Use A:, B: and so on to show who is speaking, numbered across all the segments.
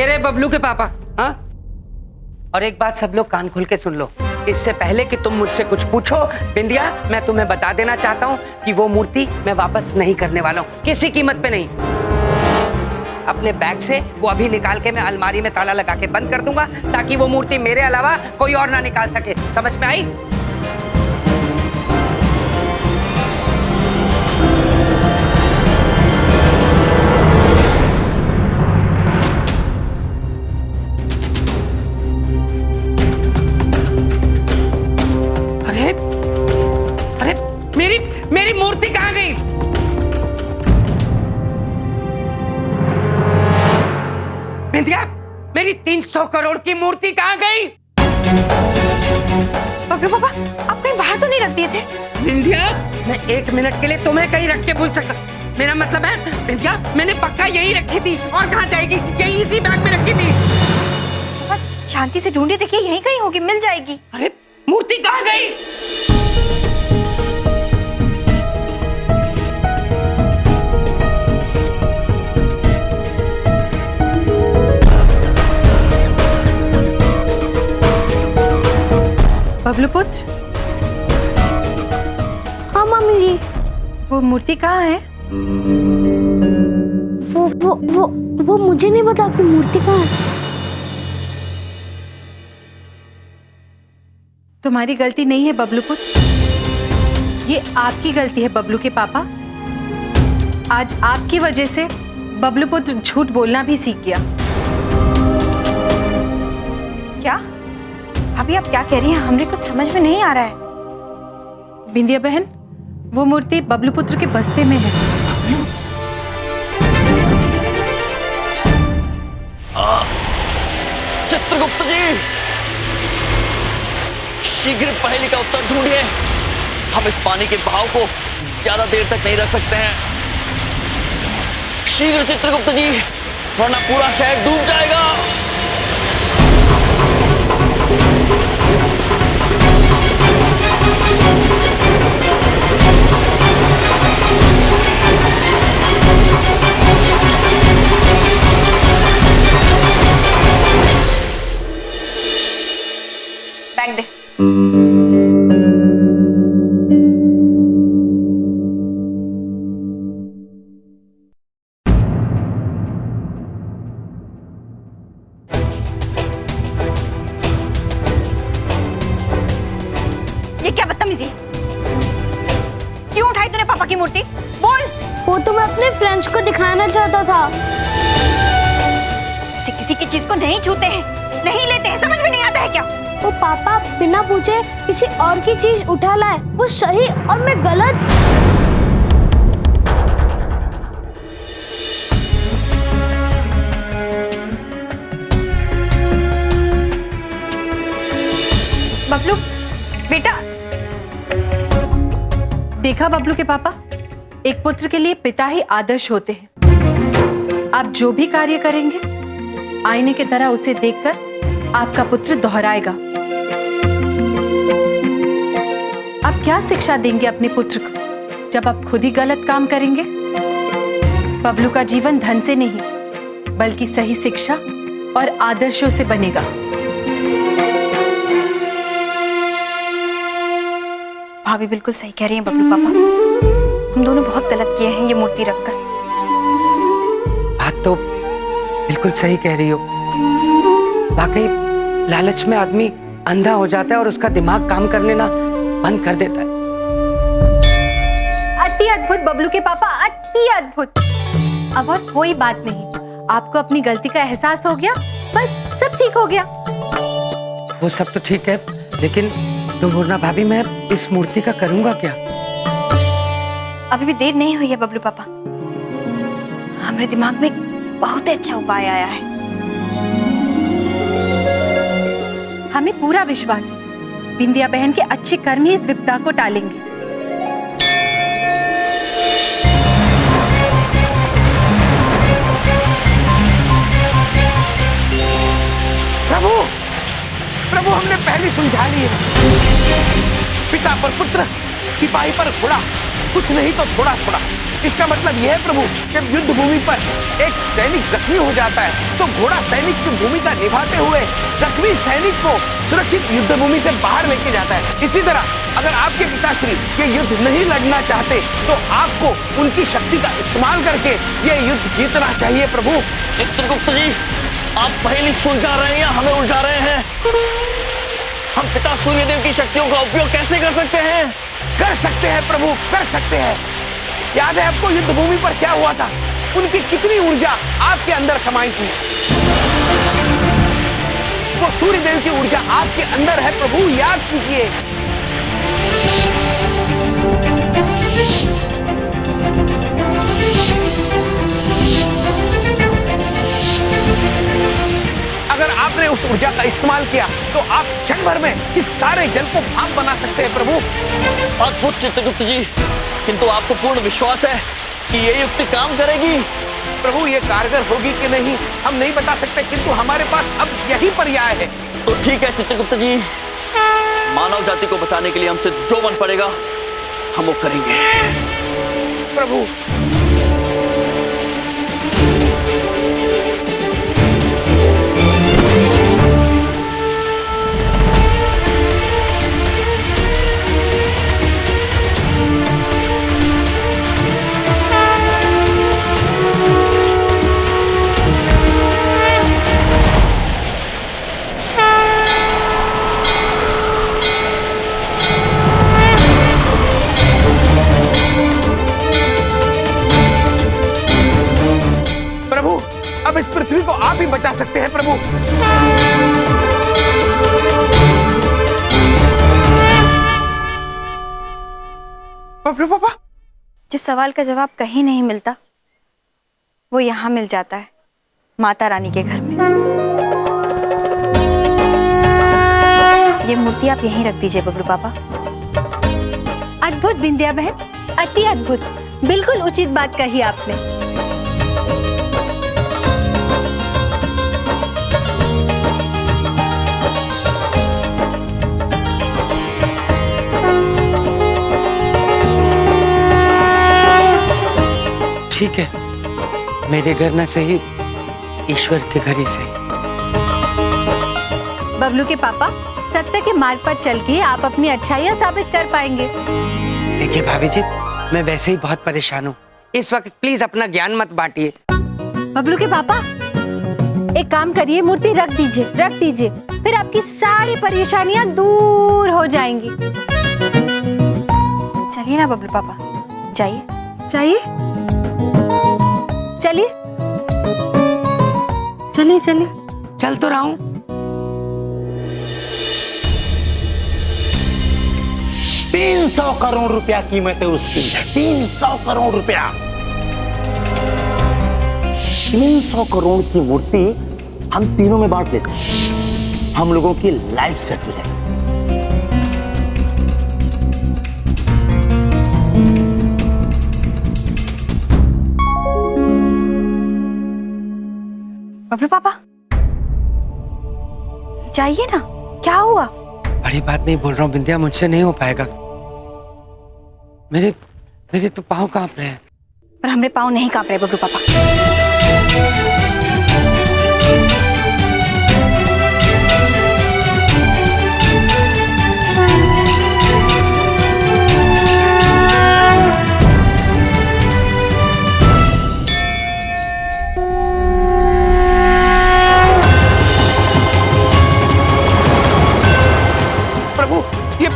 A: मेरे बबलू के पापा। हाँ, और एक बात सब लोग कान खोल के सुन लो, इससे पहले कि तुम मुझसे कुछ पूछो बिंदिया, मैं तुम्हें बता देना चाहता हूँ कि वो मूर्ति मैं वापस नहीं करने वाला हूँ, किसी कीमत पे नहीं। अपने बैग से वो अभी निकाल के मैं अलमारी में ताला लगा के बंद कर दूंगा, ताकि वो मूर्ति मेरे अलावा कोई और ना निकाल सके। समझ में आई? अरे अरे मेरी मूर्ति कहाँ गई? बिंदिया, मेरी 300 करोड़ की मूर्ति कहाँ गई?
B: बबलू पापा, आप कहीं बाहर तो नहीं रख दिए थे?
A: बिंदिया, मैं 1 मिनट के लिए तुम्हें कहीं रख के भूल सकता। मेरा मतलब है बिंदिया, मैंने पक्का यही रखी थी, और कहाँ जाएगी? यही इसी बैग में रखी थी।
B: पापा शांति से ढूंढिए, देखिए यहीं कहीं होगी, मिल जाएगी।
A: अरे मूर्ति कहाँ गई?
C: बबलू पुत्र।
D: हाँ मम्मी जी।
C: वो मूर्ति कहाँ है?
D: वो मुझे नहीं पता कि मूर्ति कहाँ है।
C: तुम्हारी गलती नहीं है बबलू पुत्र, ये आपकी गलती है बबलू के पापा। आज आपकी वजह से बबलू पुत्र झूठ बोलना भी सीख गया।
B: क्या अभी आप क्या कह रही हैं? हमें कुछ समझ में नहीं आ रहा है।
C: बिंदिया बहन, वो मूर्ति बबलू पुत्र के बस्ते में है।
E: चित्रगुप्त जी, शीघ्र पहेली का उत्तर ढूंढिए। हम इस पानी के बहाव को ज्यादा देर तक नहीं रख सकते हैं। शीघ्र चित्रगुप्त जी, वरना पूरा शहर डूब जाएगा।
B: बैग दे। ये क्या बदतमीजी? क्यों उठाई तूने पापा की मूर्ति? बोल।
D: वो तो मैं अपने फ्रेंड्स को दिखाना चाहता था।
B: किसी की चीज को नहीं छूते हैं, नहीं लेते हैं, समझ में नहीं आता है क्या?
D: वो पापा बिना पूछे किसी और की चीज उठा लाए, वो सही और मैं गलत।
B: बबलू बेटा।
C: देखा बबलू के पापा, एक पुत्र के लिए पिता ही आदर्श होते हैं। आप जो भी कार्य करेंगे, आईने की तरह उसे देखकर आपका पुत्र दोहराएगा। आप क्या शिक्षा देंगे अपने पुत्र को जब आप खुद ही गलत काम करेंगे? बबलू का जीवन धन से नहीं, बल्कि सही शिक्षा और आदर्शों से बनेगा।
B: भाभी बिल्कुल सही कह रही हैं बबलू पापा, हम दोनों बहुत गलत किए हैं ये मूर्ति रखकर।
A: बात तो बिल्कुल सही कह रही हो। वाकई लालच में आदमी अंधा हो जाता है और उसका दिमाग काम करने ना बंद कर देता है।
C: अति अद्भुत बबलू के पापा, अति अद्भुत। अब और कोई बात नहीं, आपको अपनी गलती का एहसास हो गया, बस सब ठीक हो गया।
A: वो सब तो ठीक है, लेकिन तुम बोलना भाभी, मैं इस मूर्ति का करूंगा क्या?
B: अभी भी देर नहीं हुई है बबलू पापा, हमारे दिमाग में बहुत ही अच्छा उपाय आया है।
C: हमें पूरा विश्वास है बिंदिया बहन के अच्छे कर्म ही इस विपदा को टालेंगे।
F: प्रभु, प्रभु हमने पहले सुलझा ली है। पिता पर पुत्र, सिपाही पर घोड़ा, कुछ नहीं तो थोड़ा थोड़ा। इसका मतलब यह है प्रभु, जब युद्ध भूमि पर एक सैनिक जख्मी हो जाता है तो घोड़ा सैनिक की भूमिका निभाते हुए जख्मी सैनिक को सुरक्षित युद्ध भूमि से बाहर लेके जाता है। इसी तरह अगर आपके पिताश्री ये युद्ध नहीं लड़ना चाहते तो आपको उनकी शक्ति का इस्तेमाल करके ये युद्ध जीतना चाहिए प्रभु।
E: चित्रगुप्त जी, आप पहली सुलझा रहे हैं या हमें उलझा रहे हैं? हम पिता सूर्यदेव की शक्तियों का उपयोग कैसे कर सकते हैं?
F: कर सकते हैं प्रभु, कर सकते हैं। याद है आपको युद्ध भूमि पर क्या हुआ था? उनकी कितनी ऊर्जा आपके अंदर समाई थी। वो सूर्यदेव की ऊर्जा आपके अंदर है प्रभु, याद कीजिए। अगर आपने उस ऊर्जा का इस्तेमाल किया तो आप क्षण भर में इस सारे जल को भाप बना सकते हैं प्रभु।
E: अद्भुत चित्रगुप्त जी, किंतु आपको पूर्ण विश्वास है कि ये युक्ति काम करेगी?
F: प्रभु ये कारगर होगी कि नहीं हम नहीं बता सकते, किंतु हमारे पास अब यही पर्याय है।
E: तो ठीक है चित्रगुप्त जी, मानव जाति को बचाने के लिए हमसे जो बन पड़ेगा हम वो करेंगे।
F: प्रभु अब इस पृथ्वी को आप ही बचा सकते हैं प्रभु। बबलू पापा,
B: जिस सवाल का जवाब कहीं नहीं मिलता वो यहाँ मिल जाता है, माता रानी के घर में। ये मूर्ति आप यहीं रख दीजिए बबलू पापा।
C: अद्भुत बिंदिया बहन, अति अद्भुत, बिल्कुल उचित बात कही आपने।
A: ठीक है, मेरे घर ना सही, ईश्वर के घर ही सही।
C: बबलू के पापा, सत्य के मार्ग पर चल के आप अपनी अच्छाइयाँ साबित कर पाएंगे।
A: देखिए भाभी जी, मैं वैसे ही बहुत परेशान हूँ, इस वक्त प्लीज अपना ज्ञान मत बांटिए।
C: बबलू के पापा, एक काम करिए, मूर्ति रख दीजिए, फिर आपकी सारी परेशानियाँ दूर हो जाएंगी।
B: चलिए ना बबलू पापा, जाइए।
C: चलिए
A: चल तो रहा हूँ।
G: 300 करोड़ रुपया कीमत है उसकी, 300 करोड़ रुपया। 300 करोड़ की मूर्ति हम तीनों में बांट लेते हैं, हम लोगों की लाइफ सेट हो जाएगी।
B: बबलू पापा जाइए ना, क्या हुआ?
A: बड़ी बात नहीं बोल रहा हूँ बिंदिया, मुझसे नहीं हो पाएगा। मेरे तो पाँव कांप रहे हैं।
B: पर हमारे पाँव नहीं कांप रहे बबलू पापा।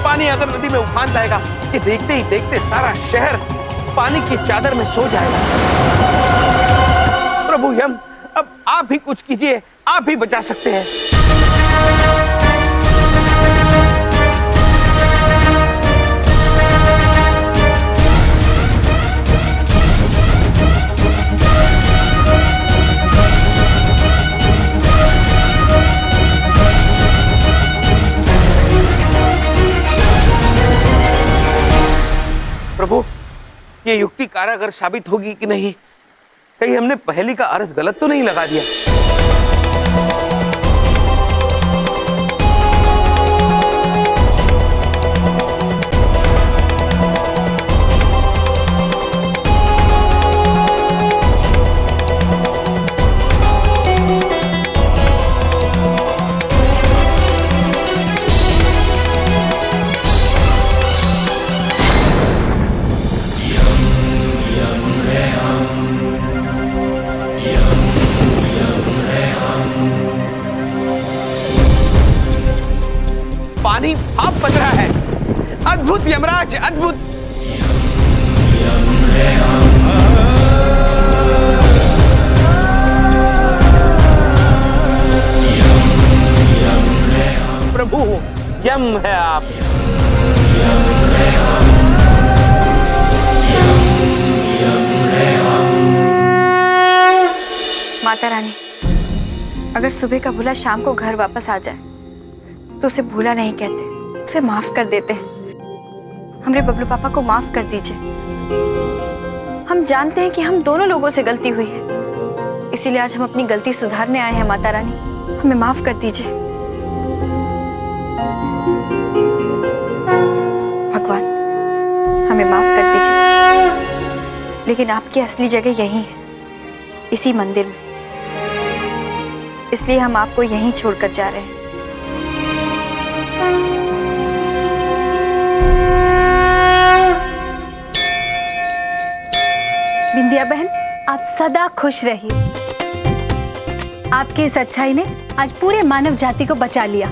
F: पानी अगर नदी में उफान जाएगा, ये देखते ही देखते सारा शहर पानी की चादर में सो जाएगा। प्रभु यम, अब आप ही कुछ कीजिए, आप ही बचा सकते हैं। प्रभु ये युक्ति कारगर साबित होगी कि नहीं? कहीं हमने पहेली का अर्थ गलत तो नहीं लगा दिया? आप बज रहा है। अद्भुत यमराज, अद्भुत। प्रभु, यम है आप।
B: माता रानी, अगर सुबह का भूला शाम को घर वापस आ जाए तो उसे भूला नहीं कहते, उसे माफ कर देते हैं। हमरे बबलू पापा को माफ कर दीजिए। हम जानते हैं कि हम दोनों लोगों से गलती हुई है, इसीलिए आज हम अपनी गलती सुधारने आए हैं। माता रानी, हमें माफ कर दीजिए। भगवान, हमें माफ कर दीजिए। लेकिन आपकी असली जगह यही है, इसी मंदिर में, इसलिए हम आपको यहीं छोड़कर जा रहे हैं।
C: बिंदिया बहन, आप सदा खुश रहिए। आपकी इस अच्छाई ने आज पूरे मानव जाति को बचा लिया।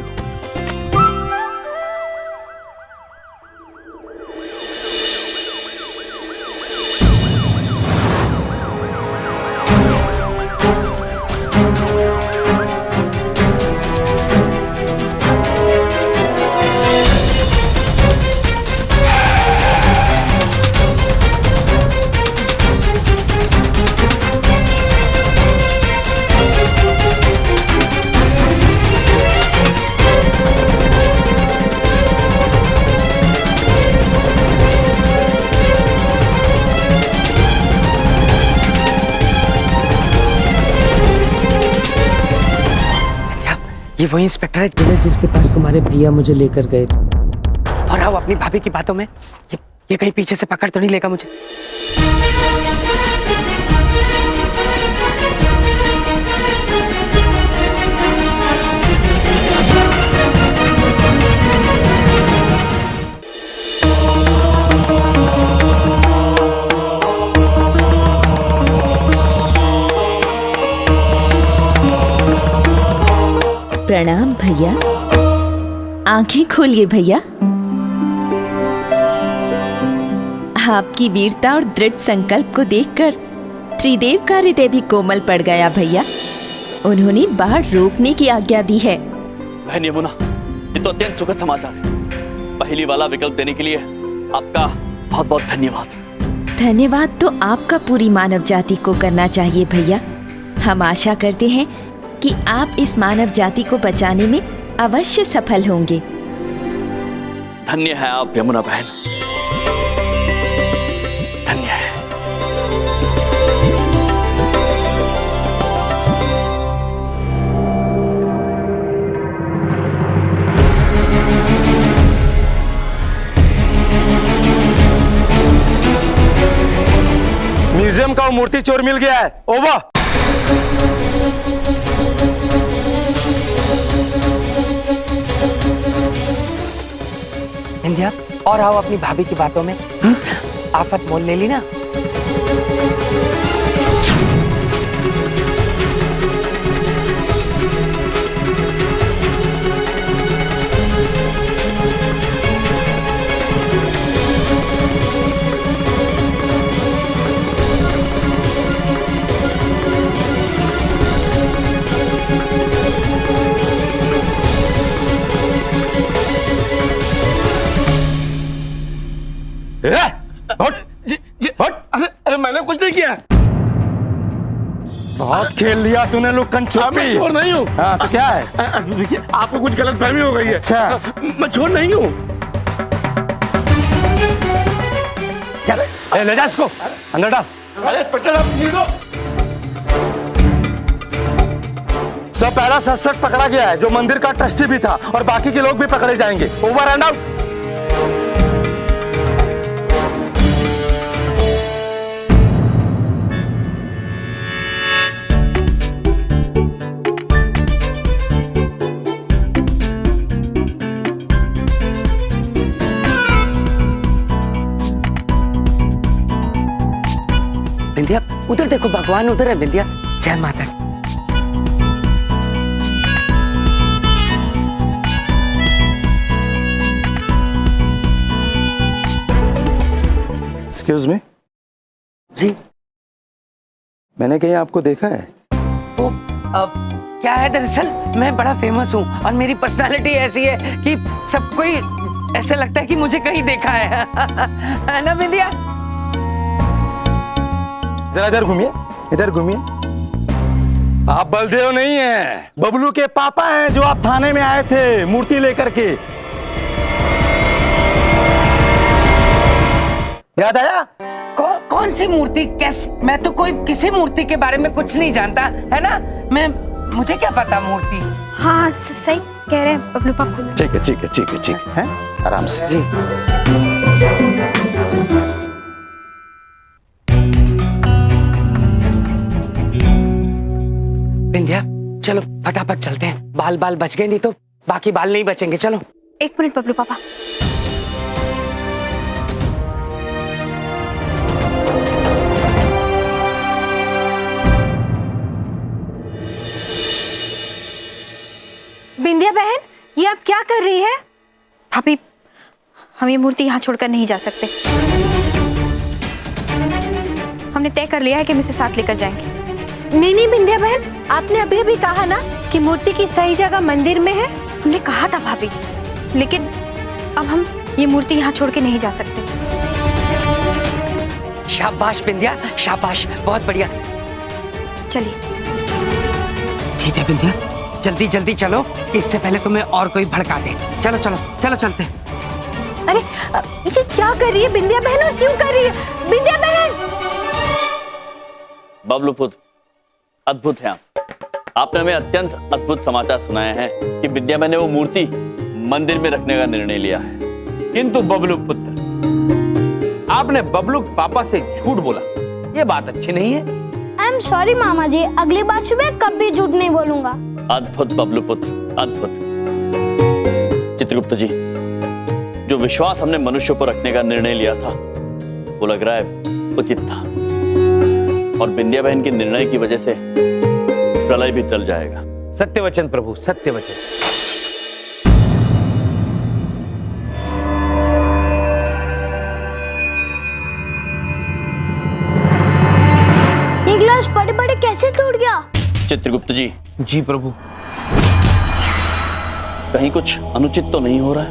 A: ये वही इंस्पेक्टर है जिसके पास तुम्हारे भैया मुझे लेकर गए थे। और आओ अपनी भाभी की बातों में, ये कहीं पीछे से पकड़ तो नहीं लेगा मुझे?
H: प्रणाम भैया। आंखें खोलिए भैया। आपकी वीरता और दृढ़ संकल्प को देखकर त्रिदेव का हृदय भी कोमल पड़ गया भैया। उन्होंने बाढ़ रोकने की आज्ञा दी है।
E: बहन यमुना, ये तो अत्यंत सुखद समाचार है। पहली वाला विकल्प देने के लिए आपका बहुत बहुत धन्यवाद।
H: धन्यवाद तो आपका पूरी मानव जाति को करना चाहिए भैया। हम आशा करते हैं कि आप इस मानव जाति को बचाने में अवश्य सफल होंगे।
E: धन्य है आप यमुना बहन, धन्य है।
G: म्यूजियम का वो मूर्ति चोर मिल गया है। ओवर।
A: इंदिया, और आओ अपनी भाभी की बातों में। आफत मोल ले ली ना।
F: अरे मैंने कुछ नहीं किया।
G: बहुत खेल लिया तूने लुक्कन छुपी।
F: मैं चोर नहीं हूँ।
G: हाँ तो क्या है?
F: देखिए, आपको कुछ गलत फहमी हो गई है।
G: अच्छा।
F: मैं चोर नहीं हूँ।
G: चल ले जा इसको अंदर डाल।
F: अरे इंस्पेक्टर, आप नहीं दो।
G: सब पहला सस्पेक्ट पकड़ा गया है, जो मंदिर का ट्रस्टी भी था, और बाकी के लोग भी पकड़े जाएंगे। Over and out.
A: बिंदिया, उधर देखो, भगवान उधर है। बिंदिया, जय माता दी।
F: एक्सक्यूज मी,
A: जी
F: मैंने कहीं आपको देखा है?
A: वो क्या है, दरअसल मैं बड़ा फेमस हूँ और मेरी पर्सनालिटी ऐसी है कि सब कोई ऐसे लगता है कि मुझे कहीं देखा है ना बिंदिया?
F: जरा इधर घूमिए, इधर घूमिए। आप बलदेव नहीं हैं, बबलू के पापा हैं जो आप थाने में आए थे मूर्ति लेकर के। याद आया?
A: कौन सी मूर्ति? कैसे? मैं तो कोई किसी मूर्ति के बारे में कुछ नहीं जानता, है ना? मुझे क्या पता मूर्ति।
B: हाँ सही कह रहे हैं बबलू पापा।
F: ठीक है, ठीक है, ठीक है, ठीक है, आराम से जी।
A: बिंदिया चलो फटाफट चलते हैं, बाल बच गए, नहीं तो बाकी बाल नहीं बचेंगे। चलो।
B: एक मिनट बबलू पापा।
C: बिंदिया बहन, ये आप क्या कर रही है?
B: भाभी, हम ये मूर्ति यहाँ छोड़कर नहीं जा सकते। हमने तय कर लिया है कि हम इसे साथ लेकर जाएंगे।
C: नहीं बिंदिया बहन, आपने अभी अभी कहा ना कि मूर्ति की सही जगह मंदिर में है।
B: हमने कहा था भाभी, लेकिन अब हम ये मूर्ति यहाँ छोड़ के नहीं जा सकते।
A: शाबाश बिंदिया, शाबाश, बहुत बढ़िया।
B: चलिए।
A: ठीक है बिंदिया, जल्दी जल्दी चलो, इससे पहले तुम्हें और कोई भड़का दे। चलो चलो चलो चलते हैं।
C: अरे ये क्या कर रही है बिंदिया बहन, और क्यों कर रही है बिंदिया बहन?
E: बबलू पुत्र, अद्भुत है आप। आपने हमें अत्यंत अद्भुत समाचार सुनाए हैं कि विद्या बहन ने वो मूर्ति मंदिर में रखने का निर्णय लिया है।
F: किंतु बबलू पुत्र, आपने बबलू पापा से झूठ बोला, ये बात अच्छी नहीं है।
D: आई एम सॉरी मामा जी, अगली बार सुबह कभी झूठ नहीं बोलूंगा।
E: अद्भुत बबलू पुत्र, अद्भुत। चित्रगुप्त जी, जो विश्वास हमने मनुष्य पर रखने का निर्णय लिया था वो लग रहा है उचित था, और बिंदिया बहन के निर्णय की वजह से प्रलय भी टल जाएगा।
F: सत्य वचन प्रभु, सत्य वचन।
D: ये गिलास बड़े बड़े कैसे टूट गया?
E: चित्रगुप्त जी।
F: जी प्रभु।
E: कहीं कुछ अनुचित तो नहीं हो रहा है?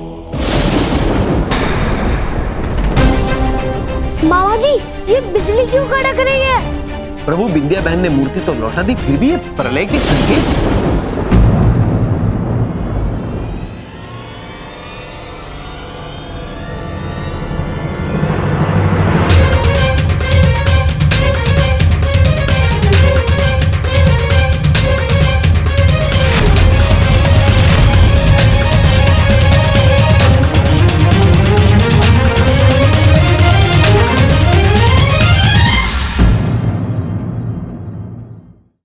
D: मामा जी, ये बिजली क्यों कड़क रही है?
F: प्रभु, बिंदिया बहन ने मूर्ति तो लौटा दी, फिर भी ये प्रलय के संकेत।